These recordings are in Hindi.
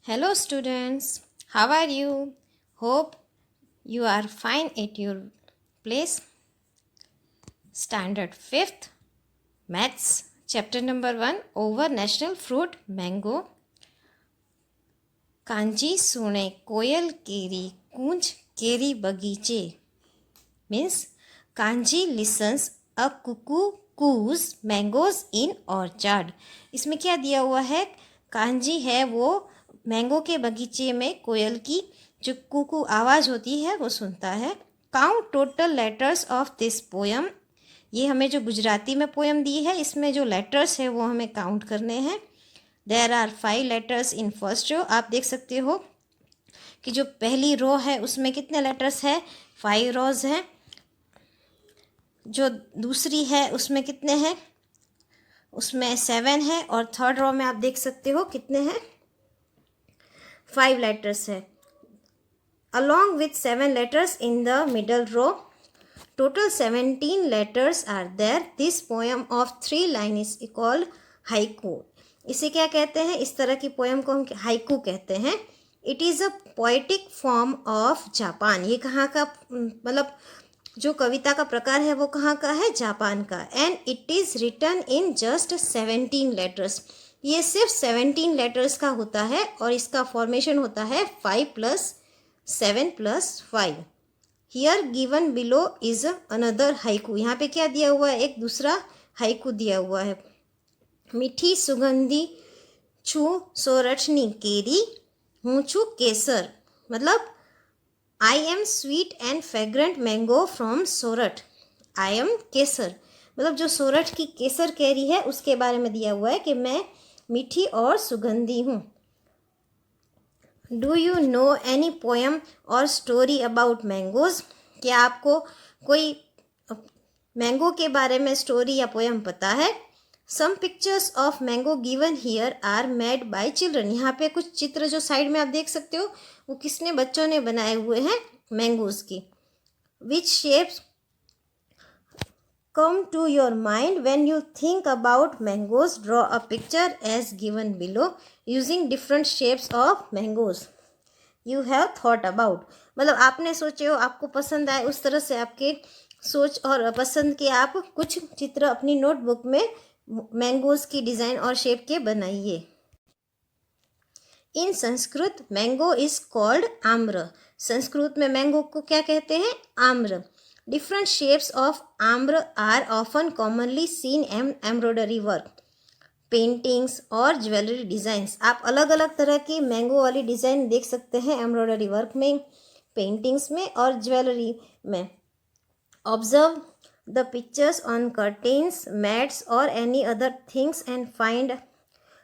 Hello, students. How are you? Hope you are fine at your place. Standard 5th, Maths, chapter number 1, over national fruit mango. Kanji સુણે Koyal carry કૂંજ carry બગીચે means Kanji listens a cuckoo coos mangoes in orchard. इसमें क्या दिया हुआ है? कांजी है वो मैंगो के बगीचे में कोयल की जो कुकू आवाज़ होती है वो सुनता है. Count total letters of this poem. ये हमें जो गुजराती में पोयम दी है इसमें जो लेटर्स है वो हमें काउंट करने हैं. There are 5 letters in first row. आप देख सकते हो कि जो पहली रो है उसमें कितने लेटर्स है? 5 रोज हैं. जो दूसरी है उसमें कितने हैं? उसमें 7 है. और थर्ड रो में आप देख सकते हो कितने हैं? 5 लेटर्स है. along with 7 letters in the middle row, total 17 letters are there. This poem of 3 lines is called haiku. इसे क्या कहते हैं? इस तरह की पोएम को हम हाइकू कहते हैं. It is a poetic form of Japan. ये कहाँ का मतलब जो कविता का प्रकार है वो कहाँ का है? जापान का. And it is written in just 17 letters. ये सिर्फ 17 लेटर्स का होता है और इसका फॉर्मेशन होता है 5 + 7 + 5. Here given below is another haiku. यहाँ पे क्या दिया हुआ है? एक दूसरा हाइकू दिया हुआ है. मीठी सुगंधी छू सोरठनी केरी हूँ छू केसर. मतलब I am sweet and fragrant mango from Sorath. I am Kesar मतलब जो सोरठ की केसर कैरी है उसके बारे में दिया हुआ है कि मैं मीठी और सुगंधी हूँ. Do you know any poem और स्टोरी अबाउट मैंगोज़. क्या आपको कोई मैंगो के बारे में स्टोरी या पोएम पता है? Some pictures of mango given here are made by children. यहाँ पे कुछ चित्र जो साइड में आप देख सकते हो वो किसने बच्चों ने बनाए हुए हैं? मैंगोज़ की. विच shapes come to your mind when you think about mangoes. Draw a picture as given below using different shapes of mangoes you have thought about. मतलब आपने सोचे हो, आपको पसंद आए उस तरह से आपके सोच और पसंद के आप कुछ चित्र अपनी नोटबुक में मैंगोज की डिज़ाइन और शेप के बनाइए. In Sanskrit mango is called आम्र. संस्कृत में मैंगो को क्या कहते हैं? आम्र. Different shapes of amber are often commonly seen in embroidery work, paintings और ज्वेलरी डिज़ाइंस. आप अलग अलग तरह की मैंगो वाली डिज़ाइन देख सकते हैं एम्ब्रॉयडरी वर्क में, पेंटिंग्स में और ज्वेलरी में. Observe the pictures on curtains, mats और any other things and find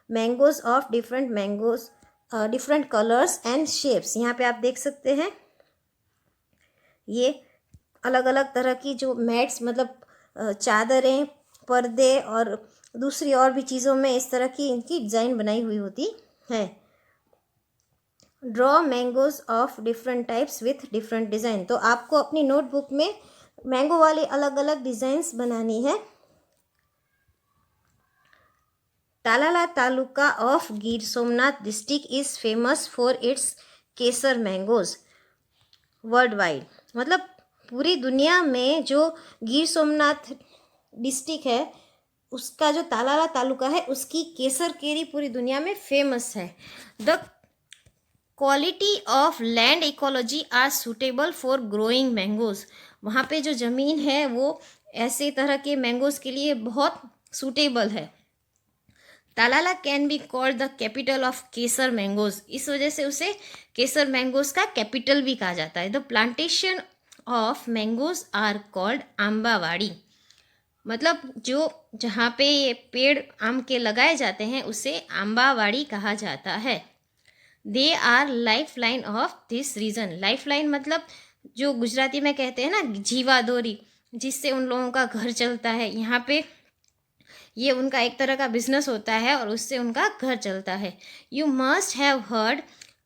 mangoes of different colours and shapes. यहाँ पे आप देख सकते हैं ये अलग अलग तरह की जो मैट्स मतलब चादरें, पर्दे और दूसरी और भी चीज़ों में इस तरह की इनकी डिज़ाइन बनाई हुई होती है. Draw mangoes of different types with different design. तो आपको अपनी नोटबुक में मैंगो वाली अलग अलग डिज़ाइंस बनानी है. Talala taluka of Gir Somnath district is famous for its Kesar mangoes world wide. मतलब पूरी दुनिया में जो गिर सोमनाथ डिस्ट्रिक्ट है उसका जो तालाला तालुका है उसकी केसर केरी पूरी दुनिया में फेमस है. The quality of land ecology are suitable for growing mangoes. वहाँ पे जो ज़मीन है वो ऐसे तरह के मैंगोज के लिए बहुत सूटेबल है. Talala can be called the capital of Kesar mangoes. इस वजह से उसे केसर मैंगोज का कैपिटल भी कहा जाता है. The plantation of mangoes are called आम्बावाड़ी. मतलब जो जहाँ पे ये पेड़ आम के लगाए जाते हैं उसे आम्बावाड़ी कहा जाता है. They are life line of this region. Life line मतलब जो गुजराती में कहते हैं ना जीवादोरी, जिससे उन लोगों का घर चलता है. यहाँ पे ये उनका एक तरह का बिजनेस होता है और उससे उनका घर चलता है. यू मस्ट हैव हर्ड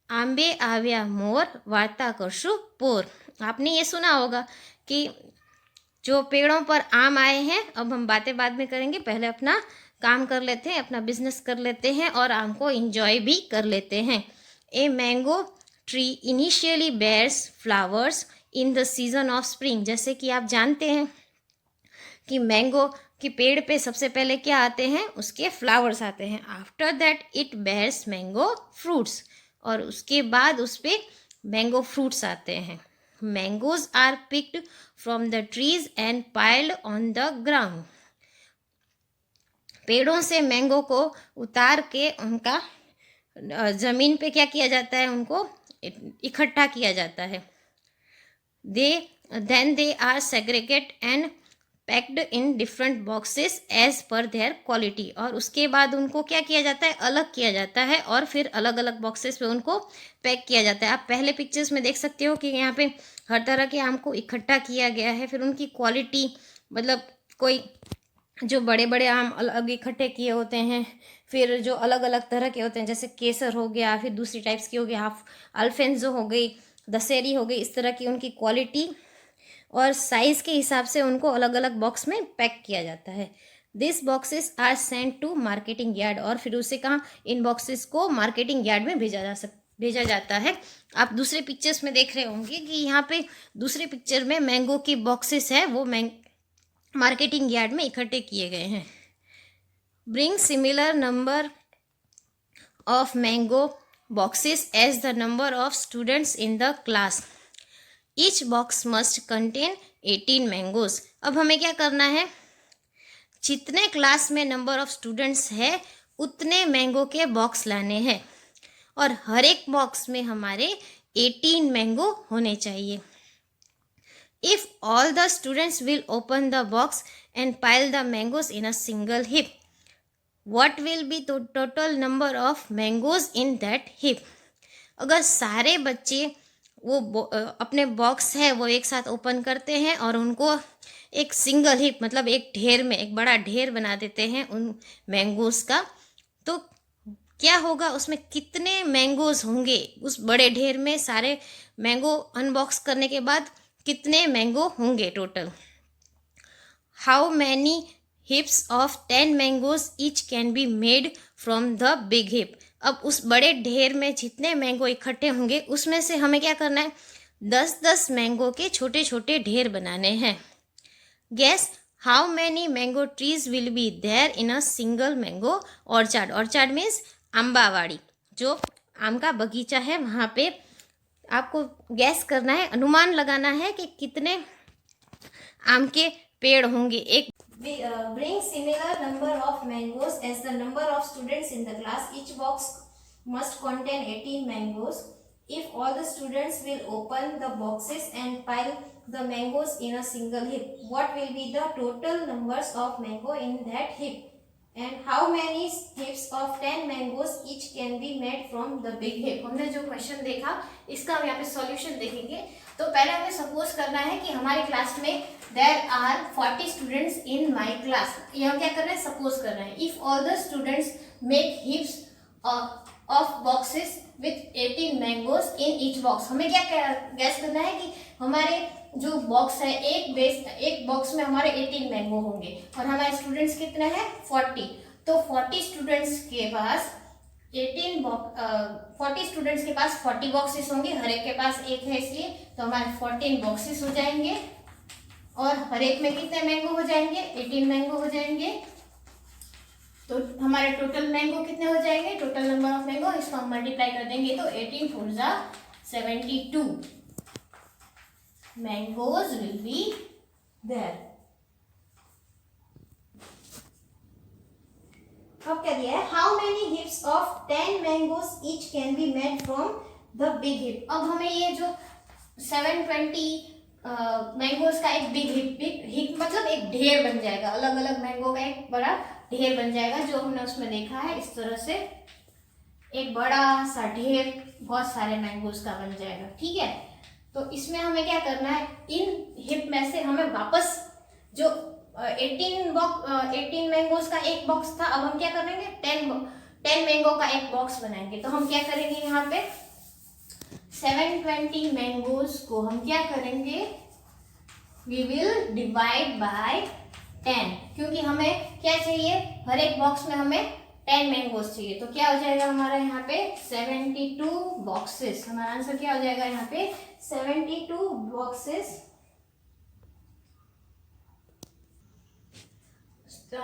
आंबे आव्या मोर वार्ता करशु पोर. आपने ये सुना होगा कि जो पेड़ों पर आम आए हैं. अब हम बातें बाद में करेंगे, पहले अपना काम कर लेते हैं, अपना बिजनेस कर लेते हैं और आम को एंजॉय भी कर लेते हैं. A mango tree initially bears flowers in the season of spring. जैसे कि आप जानते हैं कि मैंगो कि पेड़ पे सबसे पहले क्या आते हैं, उसके फ्लावर्स आते हैं। After that it bears mango fruits, और उसके बाद उस पे मैंगो फ्रूट्स आते हैं। Mangoes are picked from the trees and piled on the ground. पेड़ों से मैंगो को उतार के उनका ज़मीन पे क्या किया जाता है, उनको इकट्ठा किया जाता है। Then they are segregate and packed in different boxes as per their quality. और उसके बाद उनको क्या किया जाता है, अलग किया जाता है और फिर अलग अलग बॉक्सेस पे उनको पैक किया जाता है। आप पहले पिक्चर्स में देख सकते हो कि यहाँ पे हर तरह के आम को इकट्ठा किया गया है, फिर उनकी क्वालिटी, मतलब कोई जो बड़े बड़े आम अलग इकट्ठे किए होते हैं, फिर जो अलग अलग तरह के होते हैं जैसे केसर हो गया, फिर दूसरी टाइप्स की हो गई, हाफ अल्फेंजो हो गई, दशहरी हो गई, इस तरह की उनकी क्वालिटी और साइज़ के हिसाब से उनको अलग अलग बॉक्स में पैक किया जाता है। This boxes are sent to marketing yard, और फिर उसे कहाँ, इन बॉक्सेस को मार्केटिंग यार्ड में भेजा जाता है। आप दूसरे पिक्चर्स में देख रहे होंगे कि यहाँ पे दूसरे पिक्चर में मैंगो की बॉक्सेस है, वो मार्केटिंग यार्ड में इकट्ठे किए गए हैं। Bring similar number of mango boxes as the number of students in the class. Each box must contain 18 mangoes. अब हमें क्या करना है, जितने क्लास में नंबर ऑफ स्टूडेंट्स है उतने मैंगो के बॉक्स लाने हैं, और हर एक बॉक्स में हमारे 18 मैंगो होने चाहिए। If all the students will open the box and pile the mangoes in a single heap, what will be the total number of mangoes in that heap? अगर सारे बच्चे वो अपने बॉक्स है वो एक साथ ओपन करते हैं और उनको एक सिंगल हिप, मतलब एक ढेर में, एक बड़ा ढेर बना देते हैं उन मैंगोज़ का, तो क्या होगा, उसमें कितने मैंगोज़ होंगे उस बड़े ढेर में? सारे मैंगो अनबॉक्स करने के बाद कितने मैंगो होंगे total? How many हिप्स of 10 mangoes each can be made from the big hip. अब उस बड़े ढेर में जितने मैंगो इकट्ठे होंगे उसमें से हमें क्या करना है, 10-10 मैंगो के छोटे छोटे ढेर बनाने हैं। Guess how many mango trees will be there in a single mango orchard. Orchard means आम्बावाड़ी, जो आम का बगीचा है, वहाँ पे आपको गैस करना है, अनुमान लगाना है कि कितने आम के पेड़ होंगे। एक bring similar number of mangoes as the number of students in the class. Each box must contain 18 mangoes. If all the students will open the boxes and pile the mangoes in a single heap, what will be the total numbers of mango in that heap? And how many heaps of 10 mangoes each can be made from the big heap? हमने जो क्वेश्चन देखा इसका हम यहाँ पे सॉल्यूशन देखेंगे। तो पहले हमें सपोज करना है कि हमारे क्लास में there are 40 students in my class. यहाँ क्या करना है, सपोज करना है। If all the students make heaps of boxes with 18 mangoes in each box, हमें क्या गैस करना है कि हमारे जो बॉक्स है, एक बॉक्स में हमारे 18 मैंगो होंगे और हमारे स्टूडेंट्स कितने हैं, 40। तो 40 स्टूडेंट्स के पास 40 स्टूडेंट्स के पास 40 बॉक्सेस होंगे, हर एक के पास एक है, इसलिए तो हमारे 14 बॉक्सेस हो जाएंगे और हर एक में कितने मैंगो हो जाएंगे, 18 मैंगो हो जाएंगे। तो हमारे टोटल मैंगो कितने हो जाएंगे, टोटल नंबर ऑफ मैंगो, इसको हम मल्टीप्लाई कर देंगे तो 18 4 जा 72 मैंगोज विल बी देयर। अब क्या दिया है, how many हिप्स of 10 mangoes each can be made from the big hip. अब हमें ये जो 720 मैंगोज का एक बिग हिप मतलब एक ढेर बन जाएगा, अलग अलग मैंगो का एक बड़ा ढेर बन जाएगा, जो हमने उसमें देखा है इस तरह से एक बड़ा सा ढेर बहुत सारे मैंगोज का बन जाएगा। ठीक है, तो इसमें हमें क्या करना है, इन हिप में से हमें वापस जो 18 मैंगोज का एक बॉक्स था, अब हम क्या करेंगे, 10 मैंगो का एक बॉक्स बनाएंगे। तो हम क्या करेंगे, यहाँ पे 720 मैंगोज को हम क्या करेंगे, वी विल डिवाइड बाय 10, क्योंकि हमें क्या चाहिए, हर एक बॉक्स में हमें 10 मैंगोज चाहिए, तो क्या हो जाएगा हमारा यहाँ पे 72 बॉक्सेस। हमारा आंसर क्या हो जाएगा यहाँ पे 72 बॉक्सेस।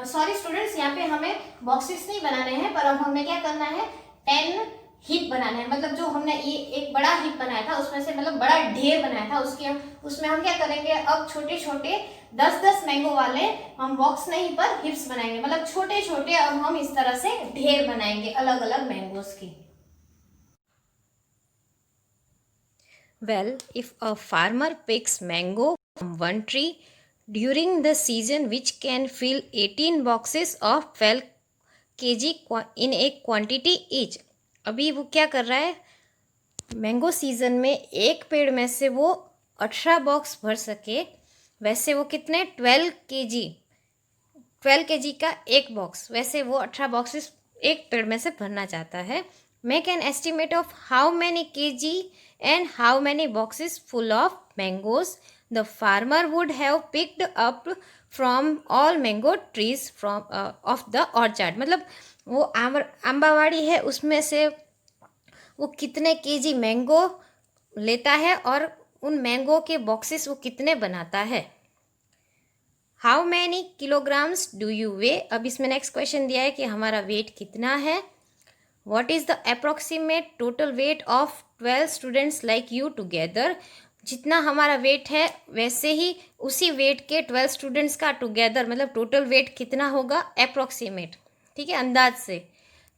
सॉरी स्टूडेंट्स, यहाँ पे हमें बॉक्सेस नहीं बनाने हैं, पर अब हमें क्या करना है 10 हीप बनाने हैं। मतलब जो हमने ये एक बड़ा हीप बनाया था उसमें से, मतलब बड़ा ढेर बनाया था, उसमें हम क्या करेंगे, अब छोटे छोटे 10-10 मैंगो वाले हम बॉक्स नहीं पर हिप्स बनाएंगे। मतलब छोटे छोटे अब हम इस तरह से ढेर बनाएंगे अलग अलग मैंगोज की। Well, if a farmer picks mango from one tree during the season which can fill 18 boxes of 12 kg in a quantity each. अभी वो क्या कर रहा है, मैंगो सीजन में एक पेड़ में से वो 18 बॉक्स भर सके, वैसे वो कितने 12 kg का एक बॉक्स, वैसे वो 18 बॉक्सेस एक पेड़ में से भरना चाहता है। Make an estimate of how many kg and how many boxes full of mangoes the farmer would have picked up from all mango trees from of the orchard. मतलब वो आंबावाड़ी है, उसमें से वो कितने केजी मैंगो लेता है और उन मैंगो के बॉक्सेस वो कितने बनाता है। How many kilograms do you weigh, अब इसमें नेक्स्ट क्वेश्चन दिया है कि हमारा वेट कितना है। What is the approximate total weight of 12 students like you together? जितना हमारा वेट है वैसे ही उसी वेट के 12 स्टूडेंट्स का टुगेदर, मतलब टोटल वेट कितना होगा अप्रोक्सीमेट, ठीक है, अंदाज से।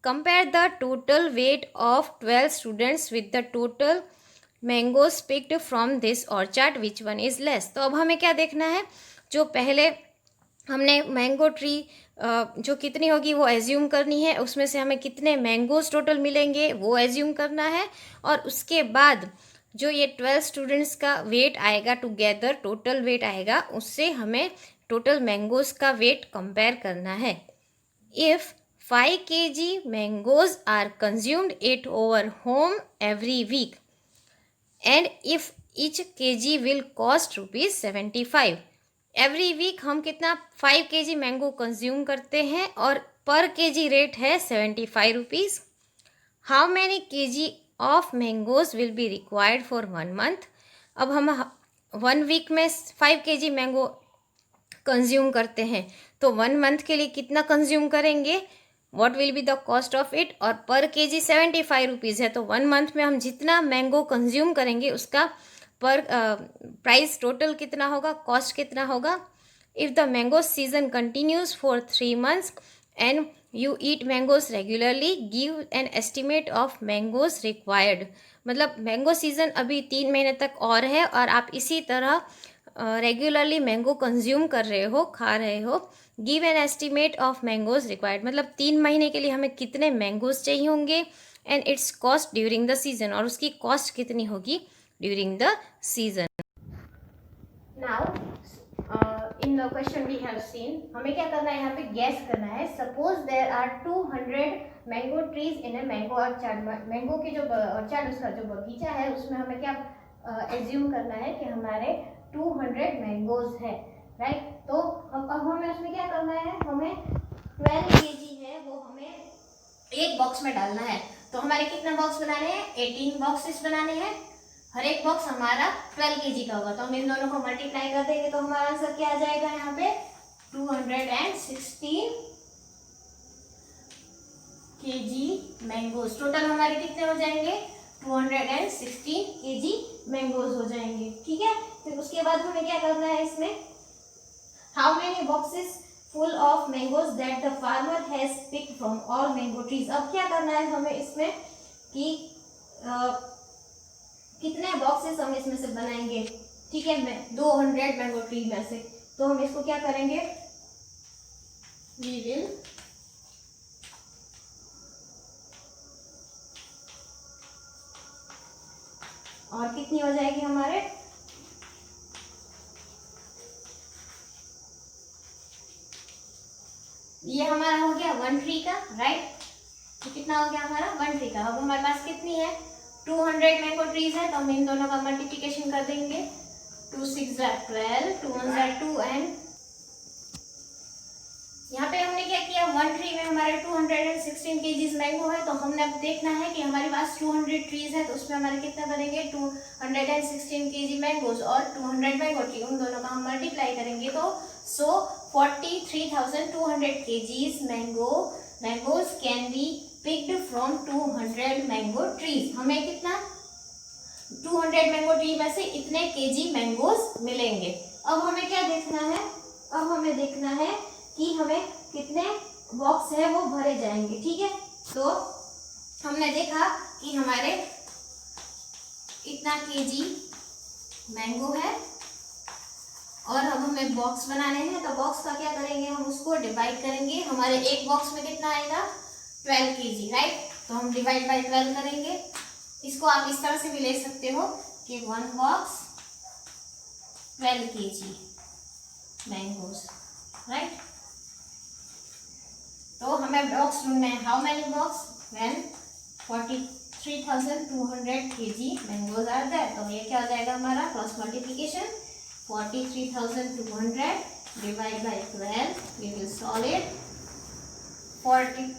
Compare the total weight of 12 students with the total mangoes picked from this orchard, which one is less. तो अब हमें क्या देखना है, जो पहले हमने मैंगो ट्री जो कितनी होगी वो एज्यूम करनी है, उसमें से हमें कितने मैंगोज टोटल मिलेंगे वो एज्यूम करना है, और उसके बाद जो ये 12 स्टूडेंट्स का वेट आएगा टुगेदर, टोटल वेट आएगा, उससे हमें टोटल मैंगोज का वेट कंपेयर करना है। If 5 kg mangoes are consumed it over home every week and if each kg will cost ₹75। Every week हम कितना 5 kg मैंगो कंज्यूम करते हैं और पर केजी रेट है 75 rupees. How many kg of mangoes will be required for 1 month. अब हम 1 वीक में 5 kg मैंगो कंज्यूम करते हैं, तो 1 मंथ के लिए कितना कंज्यूम करेंगे, what will be the cost of it, और पर केजी 75 रुपीज़ है, तो 1 मंथ में हम जितना मैंगो कंज्यूम करेंगे उसका पर प्राइस टोटल कितना होगा, कॉस्ट कितना होगा। If the mango season continues for 3 months and you eat mangoes regularly, give an estimate of mangoes required. मतलब मैंगो सीजन अभी 3 महीने तक और है और आप इसी तरह रेगुलरली मैंगो कंज्यूम कर रहे हो, खा रहे हो। Give an estimate of mangoes required, मतलब 3 महीने के लिए हमें कितने मैंगोज चाहिए होंगे, and its cost during the season, और उसकी कॉस्ट कितनी होगी during the season. Now in the question we have seen, हमें क्या करना है, यहाँ पे गैस करना है। Suppose there are 200 mango trees in a mango orchard. Mango की जो ऑर्चर्ड, उसका जो बगीचा है, उसमें हमें क्या एज्यूम करना है कि हमारे 200 मैंगोज है, राइट। तो अब हमें उसमें क्या करना है, हमें 12 kg है वो हमें एक बॉक्स में डालना है। तो हमारे कितना बॉक्स बनाने हैं, 18 बॉक्सेस बनाने हैं। हर एक बॉक्स हमारा 12 kg का होगा, तो हम इन दोनों को मल्टीप्लाई कर देंगे तो हमारा आंसर क्या आ जाएगा, यहाँ पे 216 kg मैंगोज। टोटल हमारे कितने हो जाएंगे, 216 kg मैंगोज हो जाएंगे, ठीक है। फिर उसके बाद हमें क्या करना है इसमें, how many boxes full of mangoes that the farmer has picked from all mango trees. अब क्या करना है हमें इसमें कि कितने बॉक्सेस हम इसमें से बनाएंगे, ठीक है, 200 मैंगो ट्री में से। तो हम इसको क्या करेंगे, वी विल और कितनी हो जाएगी हमारे, ये हमारा हो गया 1 ट्री का, राइट। तो कितना हो गया हमारा 1 ट्री का। अब हमारे पास कितनी है, 200 मैंगो ट्रीज है, तो हम इन दोनों का मल्टीप्लिकेशन कर देंगे। 2 6 12, 2 1 2 एंड यहाँ पे हमने क्या किया, वन ट्री में हमारे 216 केजीज मैंगो है, तो हमने अब देखना है कि हमारे पास 200 ट्रीज है, तो उसमें हमारे कितना बनेंगे 216 केजी मैंगोज और 200 मैंगो ट्री, उन दोनों का हम मल्टीप्लाई करेंगे तो 43,200 KGs mangoes can be picked from 200 mango trees. हमें कितना 200 मैंगो ट्री में से इतने केजी मैंगोज मिलेंगे। अब हमें क्या देखना है, अब हमें देखना है कि हमें कितने बॉक्स है वो भरे जाएंगे। ठीक है, तो हमने देखा कि हमारे इतना केजी मैंगो है और अब हमें बॉक्स बनाने हैं, तो बॉक्स का क्या करेंगे, हम उसको डिवाइड करेंगे। हमारे एक बॉक्स में कितना आएगा 12 केजी, राइट, तो हम डिवाइड बाय 12 करेंगे। इसको आप इस तरह से भी ले सकते हो कि 1 बॉक्स 12 केजी मैंगोज, राइट। तो हमें बॉक्स ढूंढने हैं, how many box when 43,200 KG mangoes are there. तो ये क्या हो जाएगा हमारा cross multiplication, 43,200 divide by 12, we will solve it. 40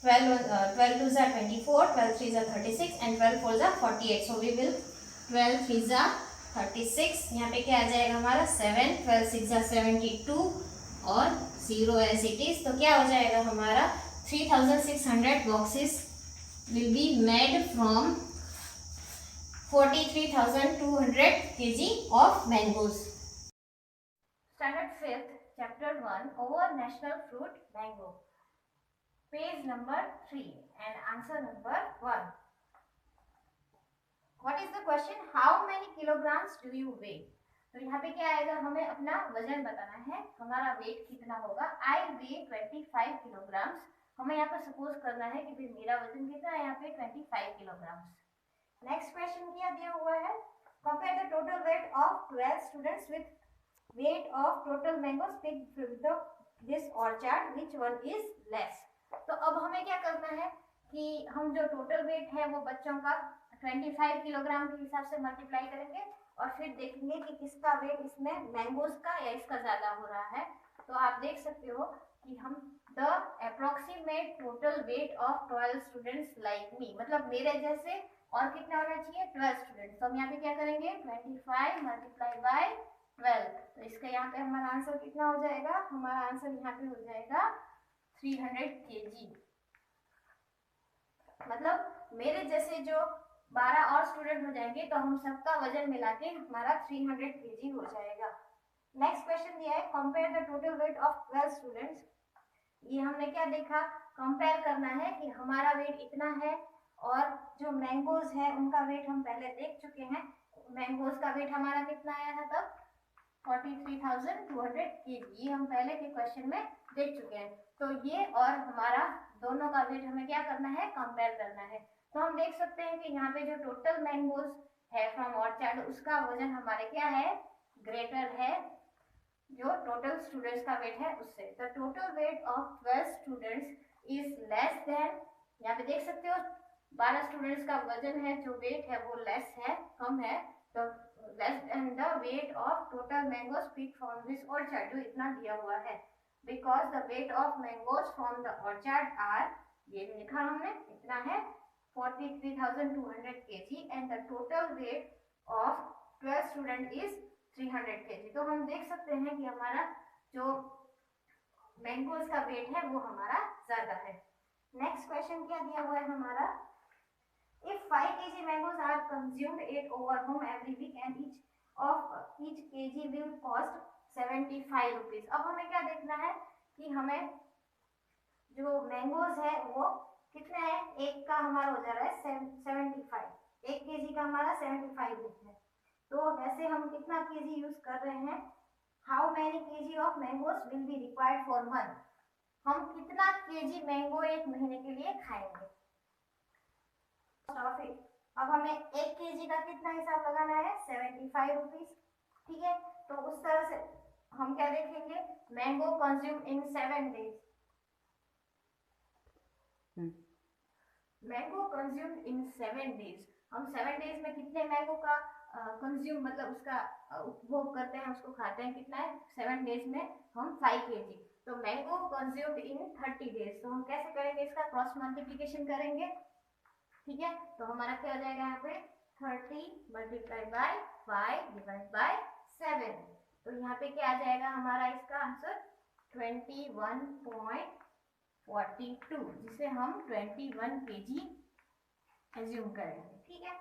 12 2s are 24, 12 3s are 36 and 12 4s are 48, so we will 12 3s are 36, यहाँ पे क्या आ जाएगा हमारा 7, 12 6 are 72 और 0 as it is, तो क्या हो जाएगा हमारा 3,600 boxes will be made from 43,200 kg of mangoes. Standard 5th, chapter 1, over national fruit mango. Page number 3 and answer number 1. What is the question? How many kilograms do you weigh? तो यहाँ पे क्या आएगा, हमें अपना वजन बताना है, हमारा वेट कितना होगा। I weigh 25 kilograms. हमें यहाँ पे सपोज करना है कि मेरा वजन कितना है, यहाँ पे 25 kilograms. नेक्स्ट क्वेश्चन क्या दिया हुआ है, compare the total weight of 12 students with wait of total mangoes picked from this orchard, which one is less. तो अब हमें क्या करना है कि हम जो टोटल वेट है वो बच्चों का 25 किलोग्राम के हिसाब से मल्टीप्लाई करेंगे और फिर देखेंगे कि किसका वेट इसमें मैंगोज का या इसका ज्यादा हो रहा है। तो आप देख सकते हो कि हम the approximate total weight of 12 students like me, मतलब मेरे जैसे और कितना होना चाहिए 12 स्टूडेंट्स। तो हम यहाँ पे क्या करेंगे 25 मल्टीप्लाई बाय 12, तो इसका यहाँ पे हमारा आंसर कितना हो जाएगा, हमारा आंसर यहाँ पे हो जाएगा 300 kg। मतलब मेरे जैसे जो 12 और स्टूडेंट हो जाएंगे तो हम सबका वजन मिला के हमारा 300 kg हो जाएगा। नेक्स्ट क्वेश्चन दिया है, compare the total weight of 12 students. ये हमने क्या देखा, कंपेयर करना है कि हमारा वेट इतना है और जो मैंगोज है उनका वेट हम पहले देख चुके हैं। मैंगोज का वेट हमारा कितना आया था तब 43,200 kg, ये हम पहले के क्वेश्चन में देख चुके हैं। तो ये और हमारा दोनों का वेट हमें क्या करना है, कंपेयर करना है। तो हम देख सकते हैं कि यहाँ पे जो टोटल मैंगोज है फ्रॉम ऑर्चर्ड उसका वजन हमारे क्या है, ग्रेटर है जो टोटल स्टूडेंट्स का वेट है उससे। The total weight of 12 students is less than, यहाँ पे देख सकते हो 12 स्टूडेंट्स का वजन है जो वेट है वो लेस है, कम है, तो less than the weight of total mangoes picked from this orchard, जो इतना दिया हुआ है। Because the weight of mangoes from the orchard are, ये लिखा हमने इतना है 43,200 kg and the total weight of 12 student is 300 kg। तो हम देख सकते हैं कि हमारा जो मैंगोज का वेट है वो हमारा ज्यादा है। नेक्स्ट क्वेश्चन क्या दिया हुआ है हमारा, if 5 kg mangoes are consumed at over home every week and each kg will cost 75 rupees। अब हमें क्या देखना है कि हमें जो मैंगोज है वो कितने हैं, एक का हमारा हो जा रहा है 75, एक केजी का हमारा 75 है। तो वैसे हम कितना केजी यूज कर रहे हैं, how many KG of mangoes will be required for month, हम कितना केजी मैंगो एक महीने के लिए खाएंगे। अब हमें एक केजी का कितना हिसाब लगाना है 75 रुपीज, ठीक है। तो उस तरह से हम क्या देखेंगे, mango consume in 7 days, mango consume in 7 days, हम 7 डेज में कितने मैंगो का कंज्यूम मतलब उसका उपभोग करते हैं, उसको खाते हैं, कितना है 7 डेज में हम 5 kg। तो मैंगो कंज्यूम्ड इन 30 डेज। तो हम कैसे करेंगे इसका क्रॉस मल्टीप्लीकेशन करेंगे, ठीक है। तो हमारा क्या हो जाएगा यहाँ पे 30 मल्टीप्लाई बाय 5 डिवाइड बाय 7। तो यहाँ पे क्या आ जाएगा हमारा इसका आंसर 21.42, जिसे हम 21 kg एज्यूम करेंगे, ठीक है।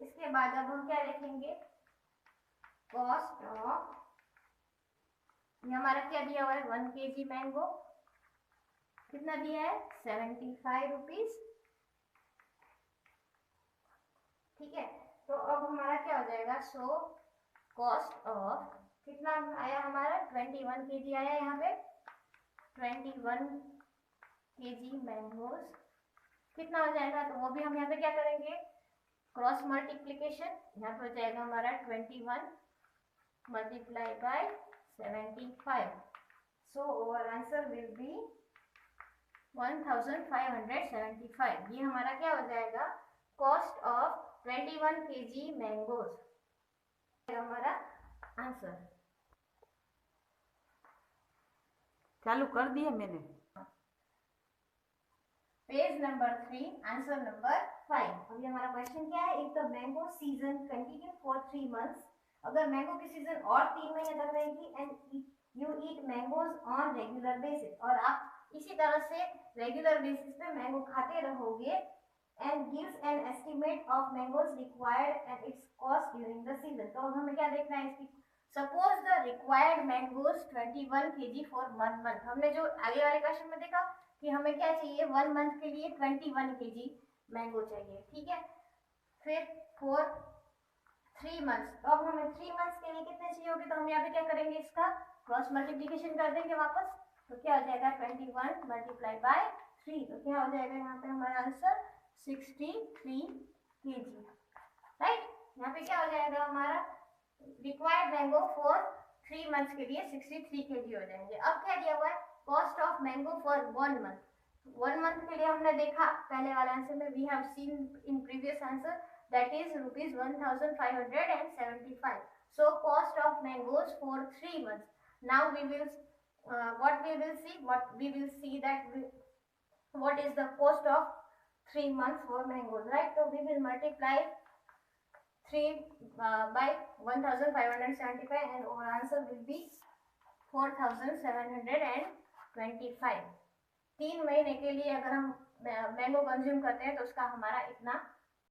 इसके बाद अब हम क्या लिखेंगे, कॉस्ट ऑफ, ये हमारा क्या दिया हुआ है 1 kg मैंगो, कितना दिया है 75 रुपीज, ठीक है। तो अब हमारा क्या हो जाएगा, सो कॉस्ट ऑफ कितना आया हमारा 21 kg आया, यहाँ पे 21 kg मैंगोज कितना हो जाएगा, तो वो भी हम यहाँ पे क्या करेंगे क्रॉस मल्टीप्लीकेशन। यहाँ पे हो जाएगा हमारा 21 multiply by 75। So our answer will be 1575। ये हमारा क्या हो जाएगा कॉस्ट ऑफ 21 kg मैंगोज, हमारा आंसर। चालू कर दिया मैंने। Page number 3, answer number 5। अभी हमारा क्वेश्चन क्या है, if the mango season continue for 3 months, अगर मैंगो की सीजन और 3 महीने तक रहेगी, and you eat mangoes on regular basis, और आप इसी तरह से रेगुलर बेसिस पे मैंगो खाते रहोगे, and gives an estimate of mangoes required and its cost during the season. तो हमें क्या देखना है इसकी, suppose the required mangoes 21 kg for 1 month। हमने जो आगे वाले क्वेश्चन में देखा कि हमें क्या चाहिए 1 month के लिए 21 kg मैंगो चाहिए, ठीक है। फिर फॉर 3 months, तो अब हमें 3 months के लिए कितने चाहिए होगी, तो हम यहाँ पे क्या करेंगे इसका क्रॉस मल्टीप्लीकेशन कर देंगे वापस। तो क्या हो जाएगा 21 मल्टीप्लाई बाय 3, तो क्या हो जाएगा यहाँ पे हमारा आंसर 63 kg, राइट। यहाँ पे क्या हो जाएगा हमारा रिक्वायर्ड मैंगो फॉर 3 months के लिए 63 kg हो जाएंगे। अब क्या दिया हुआ है cost of mango for 1 month। 1 month के लिए हमने देखा पहले वाले आंसर में, we have seen in previous answer, that is rupees 1575। So cost of mangoes for 3 months। Now we will what we will see that what is the cost of 3 months for mangoes, right? So we will multiply 3 by 1575 and our answer will be 4725। 3 महीने के लिए अगर हम मैंगो कंज्यूम करते हैं तो उसका हमारा इतना